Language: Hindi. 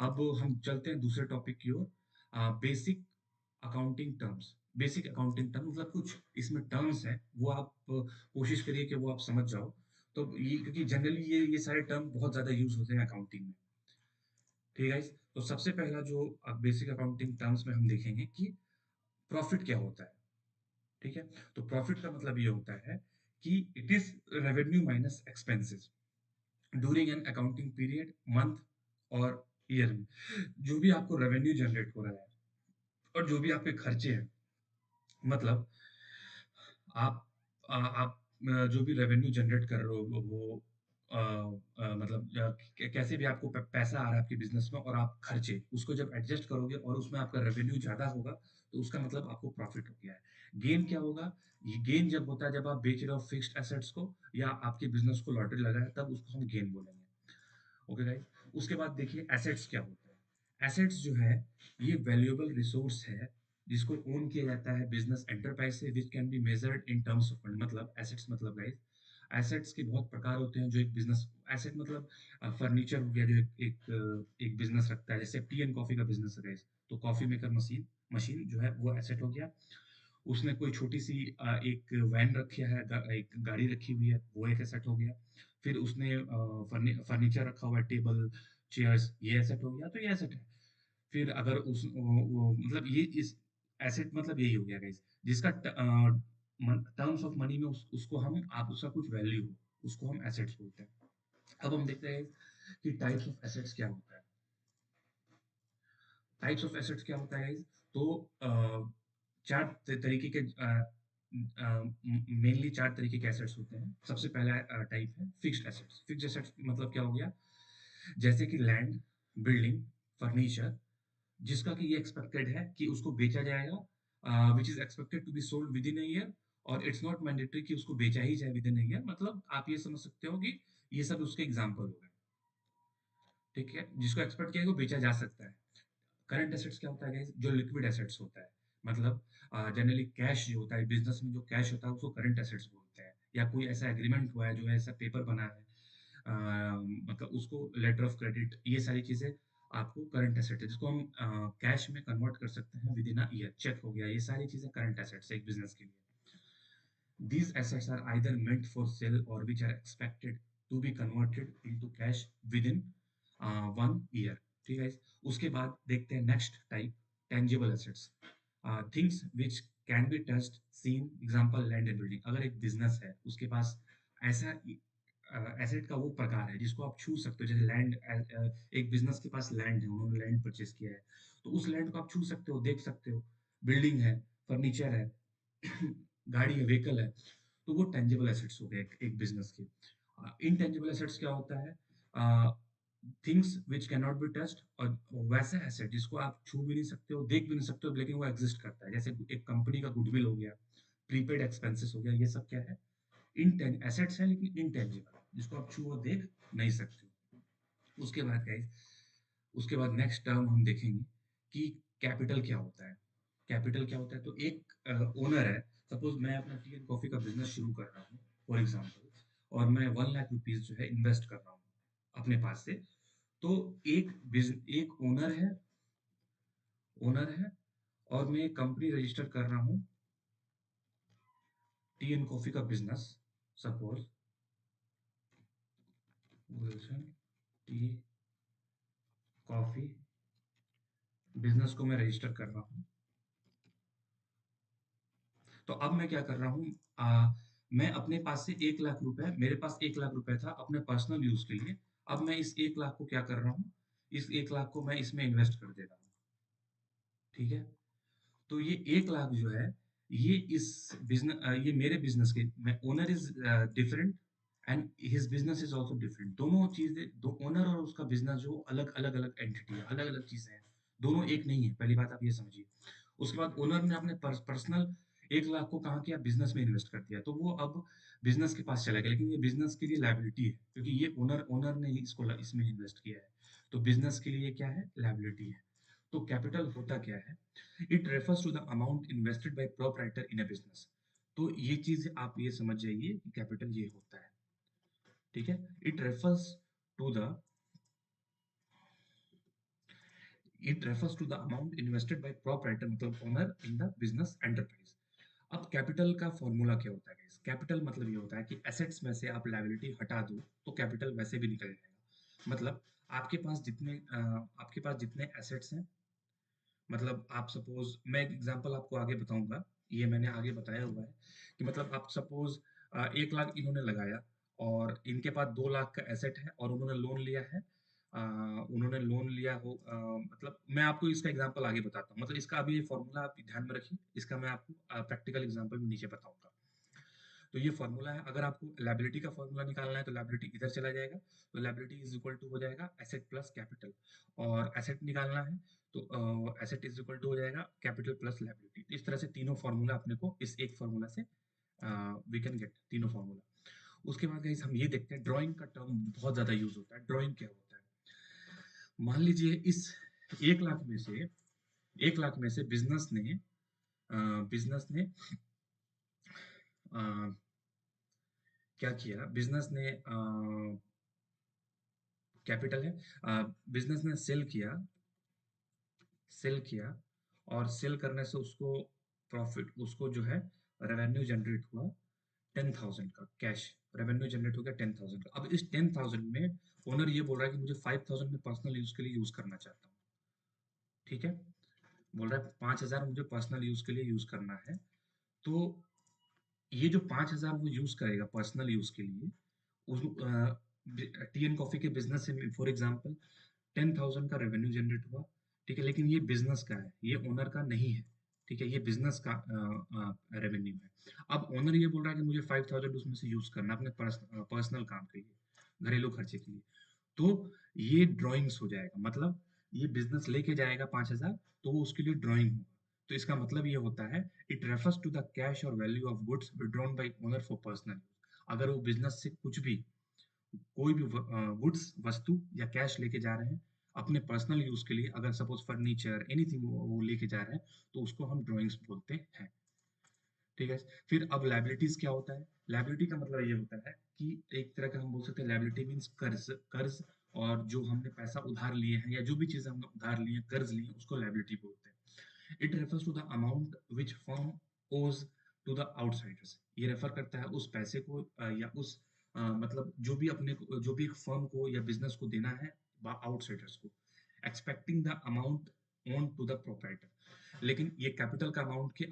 अब हम चलते हैं दूसरे टॉपिक की ओर। Basic accounting terms. Basic accounting term मतलब कुछ इसमें टर्म्स हैं, वो आप कोशिश करिए कि वो आप समझ जाओ। तो ये क्योंकि जनरली ये सारे टर्म बहुत ज्यादा यूज होते हैं अकाउंटिंग में। ठीक है गाइस? तो सबसे पहला जो बेसिक अकाउंटिंग टर्म्स में हम देखेंगे कि प्रॉफिट क्या होता है। ठीक है? तो प्रॉफिट का मतलब ये होता है कि it is revenue minus expenses during an accounting period, month और ईयर में। जो भी आपको रेवेन्यू जनरेट हो रहा है और जो भी आपके खर्चे हैं, मतलब आप जो भी रेवेन्यू जनरेट कर रहे हो वो मतलब कैसे भी आपको पैसा आ रहा है आपके बिजनेस में, और आप खर्चे उसको जब एडजस्ट करोगे और उसमें आपका रेवेन्यू ज्यादा होगा, तो उसका मतलब आपको प्रॉफिट हो गया है। गेन क्या होगा? ये गेन जब होता है जब आप बेच रहे हो फिक्स्ड एसेट्स को या आपके बिजनेस को लॉटरी लगा है, तब उसको हम गेन बोलेंगे। Okay guys? उसके बाद देखिए एसेट्स क्या होता है। एसेट्स जो है ये वैल्यूएबल रिसोर्स है जिसको ओन किया जाता है बिजनेस एंटरप्राइज से, विच can be measured in terms of fund. मतलब एसेट्स मतलब गाइस, एसेट्स के बहुत प्रकार होते हैं जो एक बिजनेस। एसेट मतलब फर्नीचर हो गया जो एक बिजनेस रखता है, जैसे टी एंड कॉफी का बिजनेस है गाइस, तो कॉफी मेकर मशीन मशीन जो है वो एसेट हो गया। उसने कोई छोटी सी एक वैन रखी है, एक गाड़ी रखी हुई है, वो एक एसेट हो गया। फिर उसने फर्नीचर रखा हुआ है, टेबल चेयर्स, ये एसेट हो गया, तो ये एसेट है। फिर अगर मतलब ये इस एसेट मतलब यही हो गया गाइस, जिसका टर्म्स ऑफ मनी में उसको हम आप उसका कुछ वैल्यू हो, उसको हम एसेट्स बोलते हैं। अब हम देखते हैं कि टाइप्स ऑफ एसेट्स क्या होता है। टाइप्स ऑफ एसेट्स क्या होता है गाइस? तो चार तरीके के मेनली चार तरीके के एसेट्स होते हैं। सबसे पहला टाइप है फिक्स्ड एसेट्स। फिक्स्ड एसेट्स मतलब क्या हो गया? जैसे कि लैंड, बिल्डिंग, फर्नीचर, जिसका कि ये एक्सपेक्टेड है कि उसको बेचा जाएगा, which is expected to be sold within a year, और इट्स नॉट मैंडेटरी कि उसको बेचा ही जाए विद इन अ ईयर। मतलब आप ये समझ सकते हो कि ये सब उसके एग्जाम्पल हो गए। ठीक है? जिसको एक्सपेक्ट किया है वो बेचा जा सकता है। करंट एसेट्स क्या होता है guys? जो लिक्विड एसेट्स होता है, मतलब जनरली कैश जो होता है बिजनेस में, जो कैश होता है उसको करंट एसेट्स बोलते हैं। या कोई ऐसा एग्रीमेंट हुआ है, जो ऐसा पेपर बना है, मतलब उसको लेटर ऑफ क्रेडिट, ये सारी चीजें आपको करंट एसेट है, जिसको हम कैश में कन्वर्ट कर सकते हैं within a year. Check हो गया, ये सारी चीजें करंट एसेट्स है एक बिजनेस के लिए। These assets are either meant for sale or which are expected to be converted into cash within 1 year। ठीक है? उसके बाद देखते हैं next type, tangible assets. Things which can be touched, seen, example land and building. अगर एक बिजनेस है उसके पास ऐसा एसेट का वो प्रकार है जिसको आप छू सकते हो, जैसे लैंड। एक बिजनेस के पास लैंड है, उन्होंने लैंड परचेज किया है, तो उस लैंड को आप छू सकते हो, देख सकते हो। बिल्डिंग है, फर्नीचर है, गाड़ी है, व्हीकल है, तो वो टेंजिबल एसेट्स हो गए एक बिजनेस के। इनटेंजिबल एसेट्स क्या होता है? Things which can not be touched, और वैसा एसेट जिसको आप छू भी नहीं सकते हो, देख भी नहीं सकते हो, लेकिन वो एग्जिस्ट करता है, जैसे एक कंपनी का गुडविल हो गया, प्रीपेड एक्सपेंसेस हो गया, ये सब क्या है? इन एसेट्स है लेकिन इनटेंजिबल, जिसको आप छू और देख नहीं सकते हो। उसके बाद गाइस, उसके बाद नेक्स्ट टर्म हम देखेंगे कि कैपिटल क्या होता है। कैपिटल क्या होता है? तो एक ओनर है, सपोज मैं अपना टी एंड कॉफी का बिजनेस शुरू कर रहा हूँ फॉर एग्जाम्पल, और मैं 1 लाख रुपीज जो है इन्वेस्ट कर रहा हूँ अपने पास से। तो एक ओनर है और मैं कंपनी रजिस्टर कर रहा हूँ, टी एंड कॉफी का business, suppose Wilson tea coffee business को मैं रजिस्टर कर रहा हूँ। तो अब मैं क्या कर रहा हूँ, मैं अपने पास से 1 लाख रुपए, मेरे पास 1 लाख रुपए था अपने पर्सनल यूज के लिए। अब मैं इस 1 लाख को क्या कर रहा हूँ, इस 1 लाख को मैं इसमें इन्वेस्ट कर दे रहा हूँ। ठीक है? तो ये 1 लाख जो है, ये इस ये मेरे बिजनेस के, मैं owner is different and his business is also different. दोनों चीजें, दो ओनर और उसका बिजनेस जो अलग अलग अलग एंटिटी है, अलग अलग चीजें हैं, दोनों एक नहीं है। पहली बात आप ये समझिए। उसके बाद ओनर ने अपने पर्सनल 1 लाख को कहाँ किया, बिजनेस में इन्वेस्ट कर दिया, तो वो अब बिजनेस के पास चला गया, लेकिन ये बिजनेस के लिए लाइबिलिटी है, क्योंकि ये ओनर ओनर ने ही इसको इसमें इन्वेस्ट किया है। तो बिजनेस के लिए क्या है, लाइबिलिटी है। तो कैपिटल होता क्या है? It refers to the amount invested by proprietor in a business. तो ये चीज आप ये समझ जाइए कि कैपिटल ये होता है। ठीक है? It refers to the it refers to the amount invested by proprietor मतलब owner in the business enterprise. अब कैपिटल का फॉर्मूला क्या होता है गाइस? कैपिटल मतलब ये होता है कि एसेट्स में से आप लायबिलिटी हटा दो तो कैपिटल वैसे भी निकल जाएगा। मतलब आपके पास जितने एसेट्स हैं, मतलब आप सपोज, मैं एक एग्जांपल आपको आगे बताऊंगा, ये मैंने आगे बताया हुआ है कि मतलब आप सपोज 1 लाख इन्होंने लगाया और इनके पास 2 लाख का एसेट है और उन्होंने लोन लिया है। उन्होंने लोन लिया हो, मतलब मैं आपको इसका एग्जांपल आगे बताता हूँ, मतलब इसका अभी ये फॉर्मूला आप ध्यान में रखिए, इसका मैं आपको प्रैक्टिकल एग्जांपल में नीचे बताऊंगा। तो ये फॉर्मूला है, अगर आपको लायबिलिटी का फॉर्मूला निकालना है तो लायबिलिटी इधर चला जाएगा, तो लायबिलिटी इज इक्वल टू हो जाएगा एसेट प्लस कैपिटल। और एसेट निकालना है तो एसेट इज इक्वल टू हो जाएगा कैपिटल प्लस लायबिलिटी। इस तरह से तीनों फॉर्मूला अपने को इस एक फॉर्मूला से वी कैन गेट तीनों फॉर्मूला। उसके बाद गाइस हम ये देखते हैं, ड्राइंग का टर्म बहुत ज्यादा यूज होता है। ड्राइंग क्या होता है? मान लीजिए इस 1 लाख में से 1 लाख में से बिजनेस ने अ, क्या किया, बिजनेस ने कैपिटल है, बिजनेस ने सेल किया और सेल करने से उसको प्रॉफिट, उसको जो है रेवेन्यू जनरेट हुआ 10,000 का कैश। रेवेन्यू जनरेट हो गया 10,000 का। अब इस 10,000 में ओनर ये बोल रहा है कि मुझे 5,000 में पर्सनल यूज के लिए यूज करना चाहता हूँ। ठीक है, बोल रहा है 5,000 मुझे पर्सनल यूज के लिए यूज करना है। तो ये जो 5,000 वो यूज करेगा पर्सनल यूज के लिए, उस टी एंड कॉफी के बिजनेस से फॉर एग्जांपल 10,000 का रेवेन्यू जनरेट हुआ। ठीक है, लेकिन ये बिजनेस का है, ये ओनर का नहीं है। ठीक है, ये बिजनेस का रेवेन्यू है। अब ओनर ये बोल रहा है कि मुझे 5,000 उसमें से यूज करना है अपने पर्सनल काम के लिए, घरेलू खर्चे के लिए। तो ये ड्राइंग्स हो जाएगा, मतलब ये बिजनेस लेके जाएगा 5,000, तो वो उसके लिए ड्राइंग होगा। तो इसका मतलब ये होता है, it refers to the cash और value of goods withdrawn by owner for personal use. अगर वो बिजनेस से कुछ भी, कोई भी गुड्स वस्तु या कैश लेके जा रहे हैं अपने पर्सनल यूज के लिए, अगर सपोज फर्नीचर एनीथिंग वो लेके जा रहे हैं, तो उसको हम ड्राइंग्स बोलते हैं। ठीक है, फिर अब लाइबिलिटीज क्या होता है? लाइबिलिटी का मतलब ये होता है कि एक तरह का हम बोल सकते हैं, लाइबिलिटी मीन्स कर्ज। कर्ज, और जो हमने पैसा उधार लिए हैं या जो भी चीज हमने उधार लिए हैं, कर्ज लिए हैं, उसको लाइबिलिटी बोलते हैं। It refers to the amount which firm owes to the outsiders. ये रेफर करता है उस पैसे को या उस मतलब जो भी एक फर्म को या बिजनेस को देना है आउटसाइडर्स को, expecting the amount own to the proprietor. लेकिन ये कैपिटल का अमाउंट के